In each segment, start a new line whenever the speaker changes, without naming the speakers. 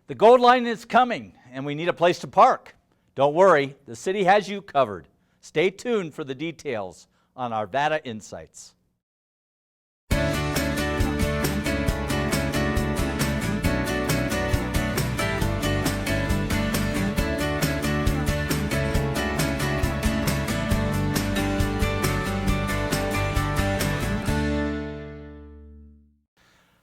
The Gold Line is coming, and we need a place to park. Don't worry, the city has you covered. Stay tuned for the details on Arvada Insights.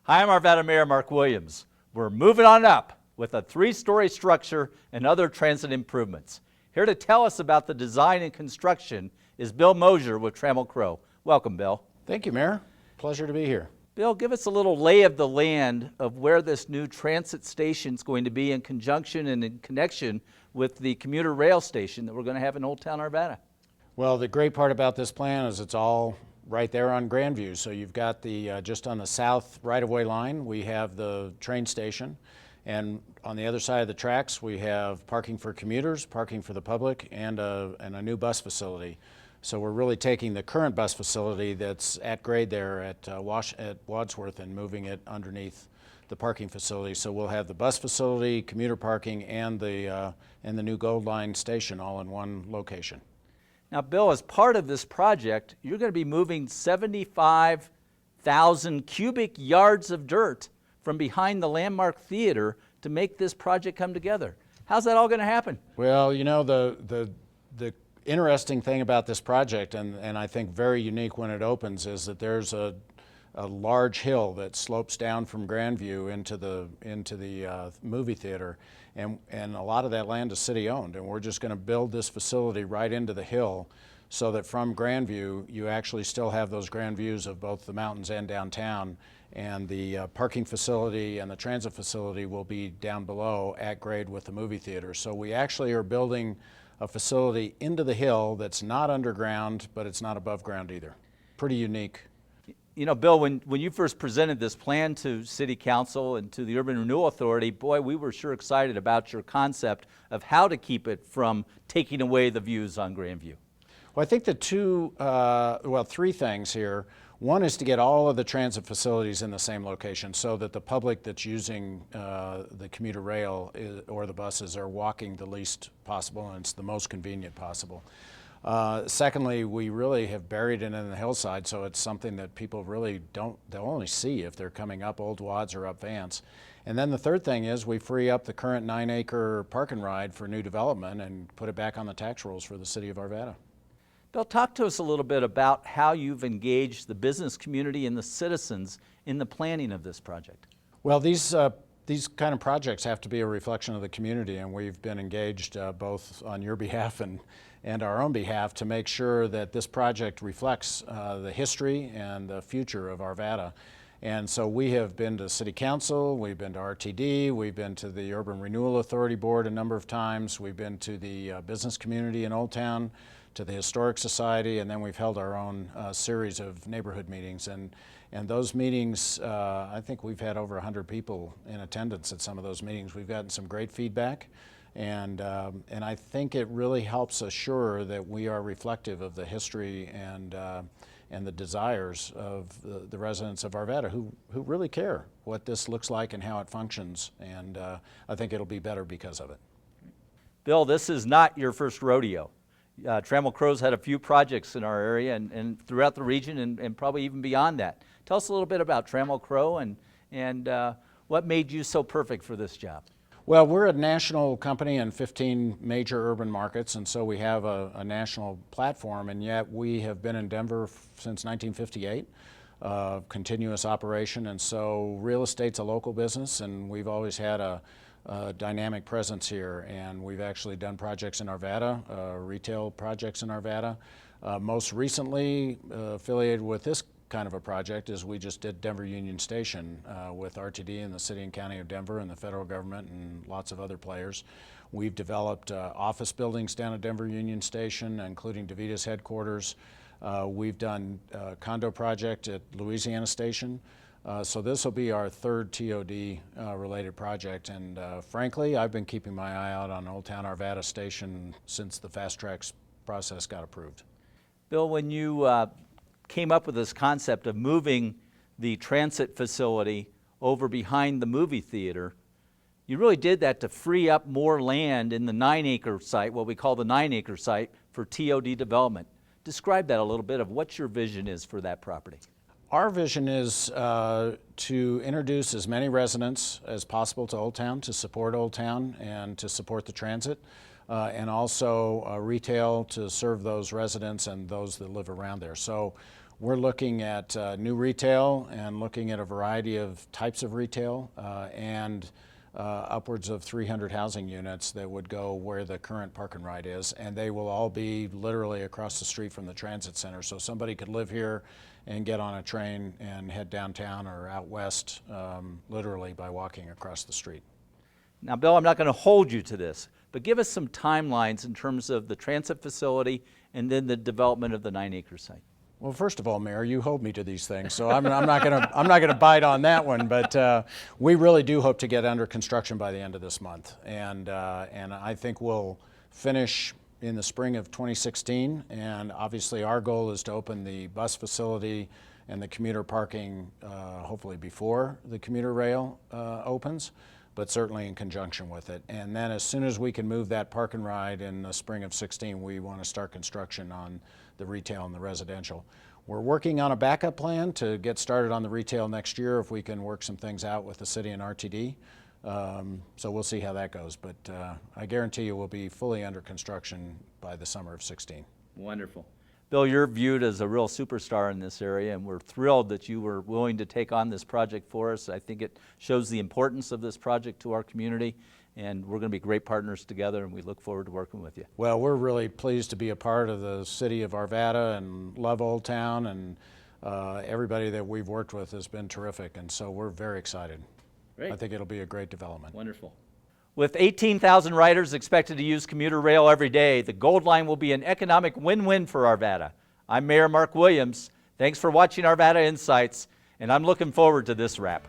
Hi, I'm Arvada Mayor Mark Williams. We're moving on up with a 3-story structure and other transit improvements. Here to tell us about the design and construction is Bill Mosier with Trammell Crow. Welcome, Bill.
Thank you, Mayor. Pleasure to be here.
Bill, give us a little lay of the land of where this new transit station is going to be in conjunction and in connection with the commuter rail station that we're going to have in Old Town Arvada.
Well, the great part about this plan is it's all right there on Grandview. So you've got the, just on the south right-of-way line, we have the train station. And on the other side of the tracks, we have parking for commuters, parking for the public, and a new bus facility. So we're really taking the current bus facility that's at grade there at Wadsworth and moving it underneath the parking facility. So we'll have the bus facility, commuter parking, and the new Gold Line station all in one location.
Now, Bill, as part of this project, you're going to be moving 75,000 cubic yards of dirt from behind the Landmark Theater to make this project come together. How's that all going to happen?
Well, you know, the interesting thing about this project, and I think very unique when it opens, is that there's a large hill that slopes down from Grandview into the movie theater, and a lot of that land is city owned, and we're just going to build this facility right into the hill so that from Grandview you actually still have those grand views of both the mountains and downtown, and the parking facility and the transit facility will be down below at grade with the movie theater. So we actually are building a facility into the hill that's not underground, but it's not above ground either. Pretty unique.
You know, Bill, when you first presented this plan to City Council and to the Urban Renewal Authority, boy, we were sure excited about your concept of how to keep it from taking away the views on Grandview.
Well, I think the three things here. One is to get all of the transit facilities in the same location so that the public that's using the commuter rail or the buses are walking the least possible and it's the most convenient possible. Secondly, we really have buried it in the hillside, so it's something that people really they'll only see if they're coming up Old Wads or up Vance. And then the third thing is we free up the current 9-acre park and ride for new development and put it back on the tax rolls for the city of Arvada.
Bill, talk to us a little bit about how you've engaged the business community and the citizens in the planning of this project.
Well, these kind of projects have to be a reflection of the community, and we've been engaged both on your behalf and our own behalf to make sure that this project reflects the history and the future of Arvada. And so we have been to City Council, we've been to RTD, we've been to the Urban Renewal Authority Board a number of times, we've been to the business community in Old Town, to the Historic Society, and then we've held our own series of neighborhood meetings. And those meetings, I think we've had over 100 people in attendance at some of those meetings. We've gotten some great feedback, and I think it really helps assure that we are reflective of the history and the desires of the residents of Arvada who really care what this looks like and how it functions, and I think it'll be better because of it.
Bill, this is not your first rodeo. Trammell Crow's had a few projects in our area and throughout the region and probably even beyond that. Tell us a little bit about Trammell Crow and what made you so perfect for this job.
Well, we're a national company in 15 major urban markets, and so we have a national platform, and yet we have been in Denver since 1958, continuous operation, and so real estate's a local business, and we've always had a dynamic presence here, and we've actually done projects in Arvada, retail projects in Arvada. Most recently affiliated with this kind of a project is we just did Denver Union Station with RTD and the City and County of Denver and the federal government and lots of other players. We've developed office buildings down at Denver Union Station, including DaVita's headquarters. We've done a condo project at Louisiana Station. So this will be our third TOD related project, and frankly, I've been keeping my eye out on Old Town Arvada Station since the fast tracks process got approved.
Bill, when you came up with this concept of moving the transit facility over behind the movie theater, You really did that to free up more land in the 9-acre site, what we call the 9-acre site, for TOD development. Describe that a little bit of what your vision is for that property.
Our vision is to introduce as many residents as possible to Old Town, to support Old Town and to support the transit, and also retail to serve those residents and those that live around there. So we're looking at new retail and looking at a variety of types of retail and upwards of 300 housing units that would go where the current park and ride is, and they will all be literally across the street from the transit center. So somebody could live here and get on a train and head downtown or out west literally by walking across the street.
Now, Bill, I'm not going to hold you to this, but give us some timelines in terms of the transit facility and then the development of the 9-acre site.
Well, first of all, Mayor, you hold me to these things, so I'm not going to bite on that one. But we really do hope to get under construction by the end of this month, and I think we'll finish in the spring of 2016. And obviously, our goal is to open the bus facility and the commuter parking hopefully before the commuter rail opens, but certainly in conjunction with it. And then as soon as we can move that park and ride in the spring of 16, we want to start construction on the retail and the residential. We're working on a backup plan to get started on the retail next year if we can work some things out with the city and RTD. So we'll see how that goes, but I guarantee you we'll be fully under construction by the summer of 16.
Wonderful. Bill, you're viewed as a real superstar in this area, and we're thrilled that you were willing to take on this project for us. I think it shows the importance of this project to our community, and we're going to be great partners together, and we look forward to working with you.
Well, we're really pleased to be a part of the city of Arvada and love Old Town, and everybody that we've worked with has been terrific, and so we're very excited.
Great.
I think it'll be a great development.
Wonderful. With 18,000 riders expected to use commuter rail every day, the Gold Line will be an economic win-win for Arvada. I'm Mayor Mark Williams. Thanks for watching Arvada Insights, and I'm looking forward to this wrap.